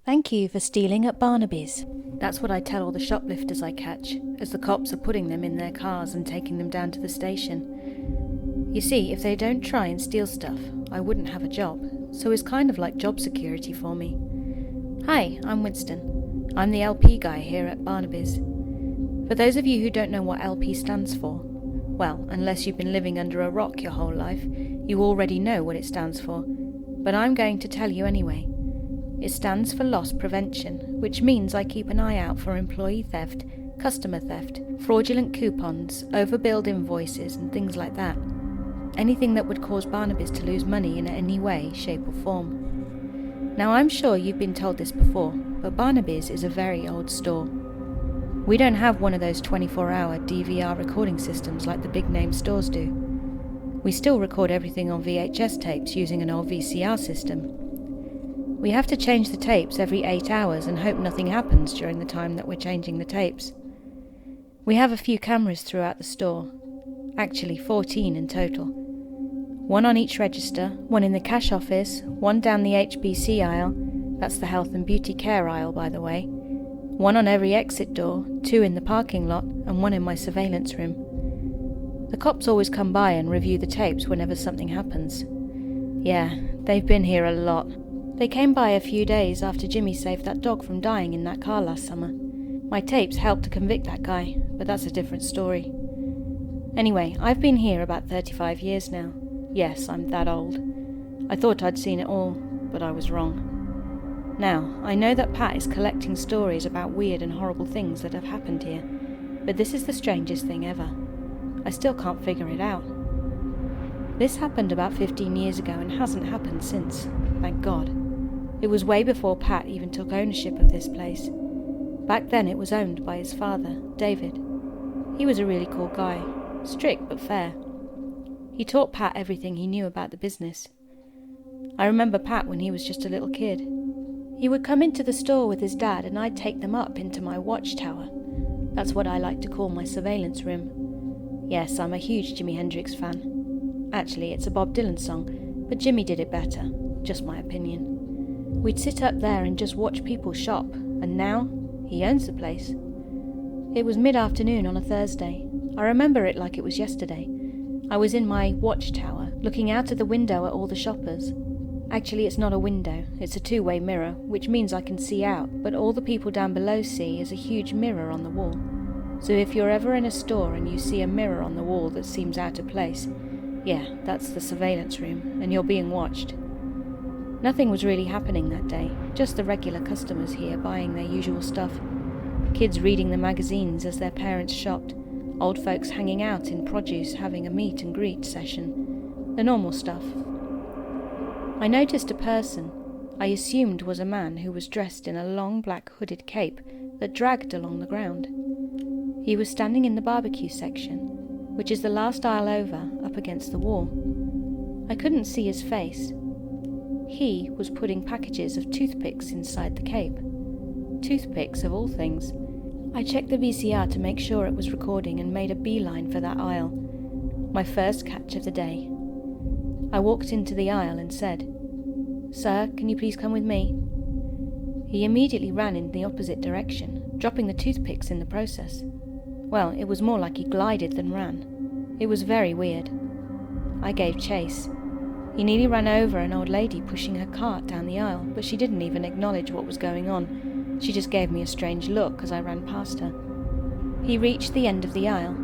Thank you for stealing at Barnaby's. That's what I tell all the shoplifters I catch, as the cops are putting them in their cars and taking them down to the station. You see, if they don't try and steal stuff, I wouldn't have a job, so it's kind of like job security for me. Hi, I'm Winston. I'm the LP guy here at Barnaby's. For those of you who don't know what LP stands for, well, unless you've been living under a rock your whole life, you already know what it stands for, but I'm going to tell you anyway. It stands for Loss Prevention, which means I keep an eye out for employee theft, customer theft, fraudulent coupons, overbilled invoices and things like that. Anything that would cause Barnaby's to lose money in any way, shape or form. Now I'm sure you've been told this before, but Barnaby's is a very old store. We don't have one of those 24-hour DVR recording systems like the big name stores do. We still record everything on VHS tapes using an old VCR system. We have to change the tapes every 8 hours and hope nothing happens during the time that we're changing the tapes. We have a few cameras throughout the store, actually 14 in total. One on each register, one in the cash office, one down the HBC aisle, that's the health and beauty care aisle by the way, one on every exit door, 2 in the parking lot and 1 in my surveillance room. The cops always come by and review the tapes whenever something happens. Yeah, they've been here a lot. They came by a few days after Jimmy saved that dog from dying in that car last summer. My tapes helped to convict that guy, but that's a different story. Anyway, I've been here about 35 years now. Yes, I'm that old. I thought I'd seen it all, but I was wrong. Now, I know that Pat is collecting stories about weird and horrible things that have happened here, but this is the strangest thing ever. I still can't figure it out. This happened about 15 years ago and hasn't happened since, thank God. It was way before Pat even took ownership of this place. Back then it was owned by his father, David. He was a really cool guy, strict but fair. He taught Pat everything he knew about the business. I remember Pat when he was just a little kid. He would come into the store with his dad and I'd take them up into my watchtower. That's what I like to call my surveillance room. Yes, I'm a huge Jimi Hendrix fan. Actually, it's a Bob Dylan song, but Jimmy did it better, just my opinion. We'd sit up there and just watch people shop, and now he owns the place. It was mid-afternoon on a Thursday. I remember it like it was yesterday. I was in my watchtower, looking out of the window at all the shoppers. Actually, it's not a window, it's a two-way mirror, which means I can see out, but all the people down below see is a huge mirror on the wall. So if you're ever in a store and you see a mirror on the wall that seems out of place, yeah, that's the surveillance room, and you're being watched. Nothing was really happening that day, just the regular customers here buying their usual stuff. Kids reading the magazines as their parents shopped, old folks hanging out in produce having a meet and greet session, the normal stuff. I noticed a person I assumed was a man who was dressed in a long black hooded cape that dragged along the ground. He was standing in the barbecue section, which is the last aisle over, up against the wall. I couldn't see his face. He was putting packages of toothpicks inside the cape. Toothpicks, of all things. I checked the VCR to make sure it was recording and made a beeline for that aisle. My first catch of the day. I walked into the aisle and said, "Sir, can you please come with me?" He immediately ran in the opposite direction, dropping the toothpicks in the process. Well, it was more like he glided than ran. It was very weird. I gave chase. He nearly ran over an old lady pushing her cart down the aisle, but she didn't even acknowledge what was going on. She just gave me a strange look as I ran past her. He reached the end of the aisle.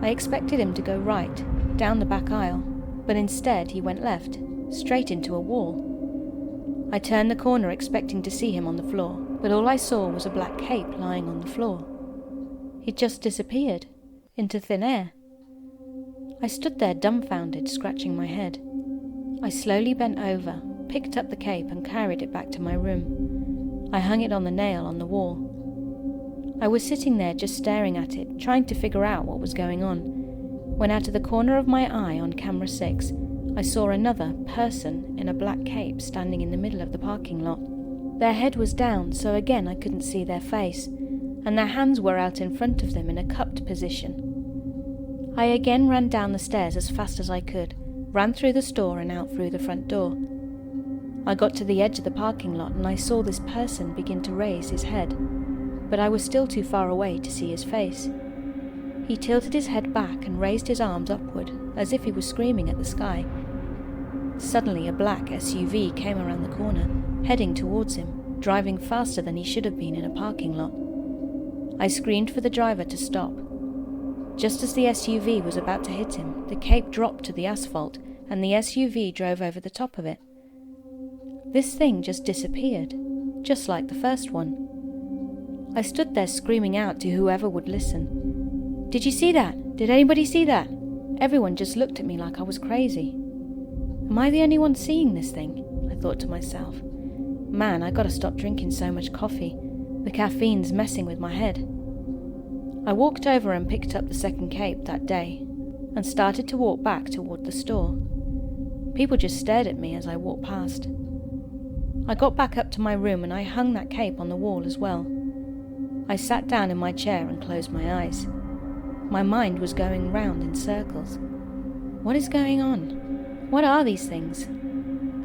I expected him to go right, down the back aisle, but instead he went left, straight into a wall. I turned the corner expecting to see him on the floor, but all I saw was a black cape lying on the floor. He'd just disappeared, into thin air. I stood there dumbfounded, scratching my head. I slowly bent over, picked up the cape and carried it back to my room. I hung it on the nail on the wall. I was sitting there just staring at it, trying to figure out what was going on, when out of the corner of my eye on camera 6, I saw another person in a black cape standing in the middle of the parking lot. Their head was down, so again I couldn't see their face, and their hands were out in front of them in a cupped position. I again ran down the stairs as fast as I could, ran through the store and out through the front door. I got to the edge of the parking lot and I saw this person begin to raise his head, but I was still too far away to see his face. He tilted his head back and raised his arms upward, as if he was screaming at the sky. Suddenly a black SUV came around the corner, heading towards him, driving faster than he should have been in a parking lot. I screamed for the driver to stop. Just as the SUV was about to hit him, the cape dropped to the asphalt and the SUV drove over the top of it. This thing just disappeared, just like the first one. I stood there screaming out to whoever would listen. "Did you see that? Did anybody see that?" Everyone just looked at me like I was crazy. Am I the only one seeing this thing? I thought to myself. Man, I gotta stop drinking so much coffee. The caffeine's messing with my head. I walked over and picked up the second cape that day and started to walk back toward the store. People just stared at me as I walked past. I got back up to my room and I hung that cape on the wall as well. I sat down in my chair and closed my eyes. My mind was going round in circles. What is going on? What are these things?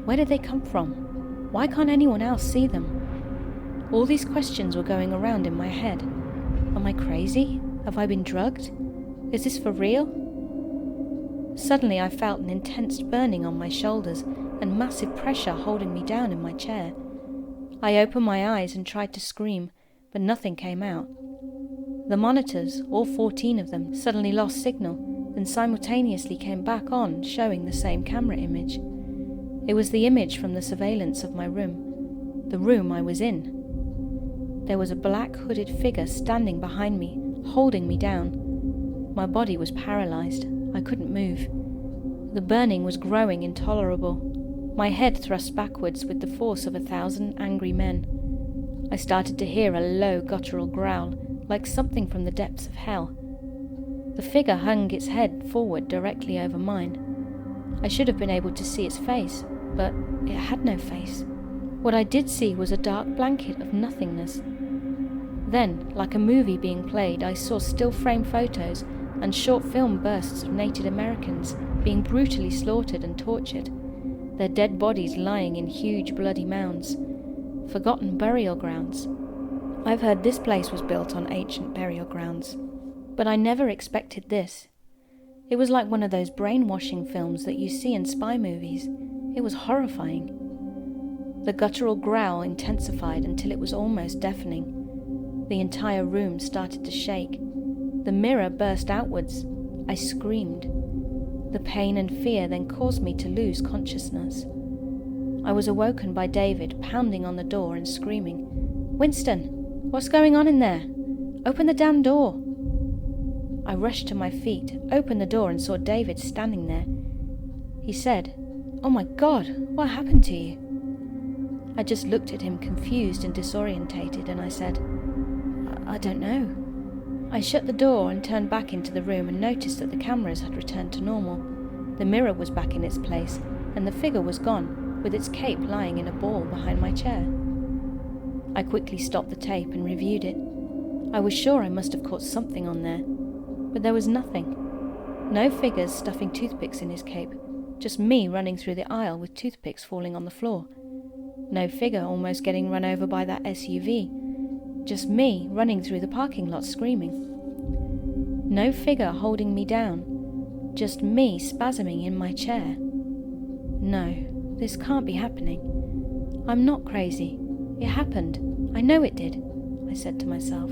Where did they come from? Why can't anyone else see them? All these questions were going around in my head. Am I crazy? Have I been drugged? Is this for real? Suddenly I felt an intense burning on my shoulders and massive pressure holding me down in my chair. I opened my eyes and tried to scream, but nothing came out. The monitors, all 14 of them, suddenly lost signal, then simultaneously came back on, showing the same camera image. It was the image from the surveillance of my room, the room I was in. There was a black hooded figure standing behind me, holding me down. My body was paralyzed. I couldn't move. The burning was growing intolerable. My head thrust backwards with the force of 1,000 angry men. I started to hear a low guttural growl, like something from the depths of hell. The figure hung its head forward directly over mine. I should have been able to see its face, but it had no face. What I did see was a dark blanket of nothingness. Then, like a movie being played, I saw still frame photos and short film bursts of Native Americans being brutally slaughtered and tortured, their dead bodies lying in huge bloody mounds, forgotten burial grounds. I've heard this place was built on ancient burial grounds, but I never expected this. It was like one of those brainwashing films that you see in spy movies. It was horrifying. The guttural growl intensified until it was almost deafening. The entire room started to shake. The mirror burst outwards. I screamed. The pain and fear then caused me to lose consciousness. I was awoken by David pounding on the door and screaming, "Winston, what's going on in there? Open the damn door." I rushed to my feet, opened the door and saw David standing there. He said, "Oh my God, what happened to you?" I just looked at him confused and disorientated and I said, I don't know. I shut the door and turned back into the room and noticed that the cameras had returned to normal. The mirror was back in its place and the figure was gone, with its cape lying in a ball behind my chair. I quickly stopped the tape and reviewed it. I was sure I must have caught something on there, but there was nothing. No figures stuffing toothpicks in his cape, just me running through the aisle with toothpicks falling on the floor. No figure almost getting run over by that SUV, just me running through the parking lot screaming. No figure holding me down, just me spasming in my chair. No, this can't be happening. I'm not crazy. It happened. I know it did, I said to myself.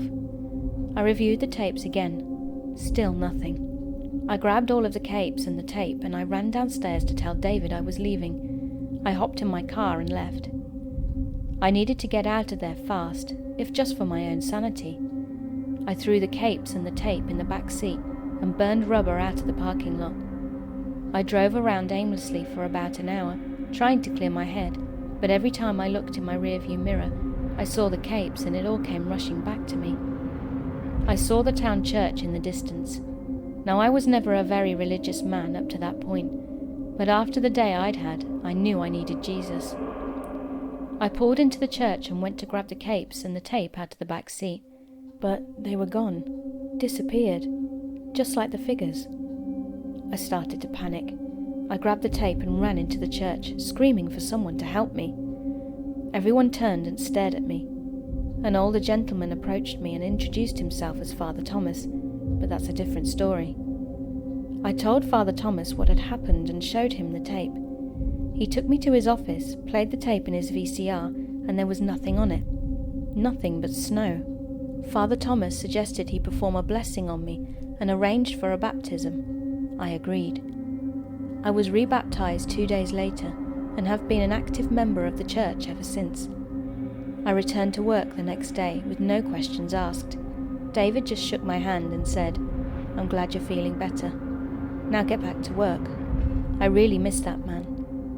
I reviewed the tapes again. Still nothing. I grabbed all of the capes and the tape and I ran downstairs to tell David I was leaving. I hopped in my car and left. I needed to get out of there fast, if just for my own sanity. I threw the capes and the tape in the back seat and burned rubber out of the parking lot. I drove around aimlessly for about an hour, trying to clear my head, but every time I looked in my rearview mirror, I saw the capes and it all came rushing back to me. I saw the town church in the distance. Now I was never a very religious man up to that point, but after the day I'd had, I knew I needed Jesus. I pulled into the church and went to grab the capes and the tape out of the back seat, but they were gone, disappeared, just like the figures. I started to panic. I grabbed the tape and ran into the church, screaming for someone to help me. Everyone turned and stared at me. An older gentleman approached me and introduced himself as Father Thomas, but that's a different story. I told Father Thomas what had happened and showed him the tape. He took me to his office, played the tape in his VCR, and there was nothing on it. Nothing but snow. Father Thomas suggested he perform a blessing on me and arranged for a baptism. I agreed. I was rebaptized 2 days later and have been an active member of the church ever since. I returned to work the next day with no questions asked. David just shook my hand and said, "I'm glad you're feeling better. Now get back to work." I really miss that man.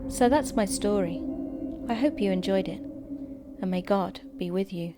So that's my story. I hope you enjoyed it, and may God be with you.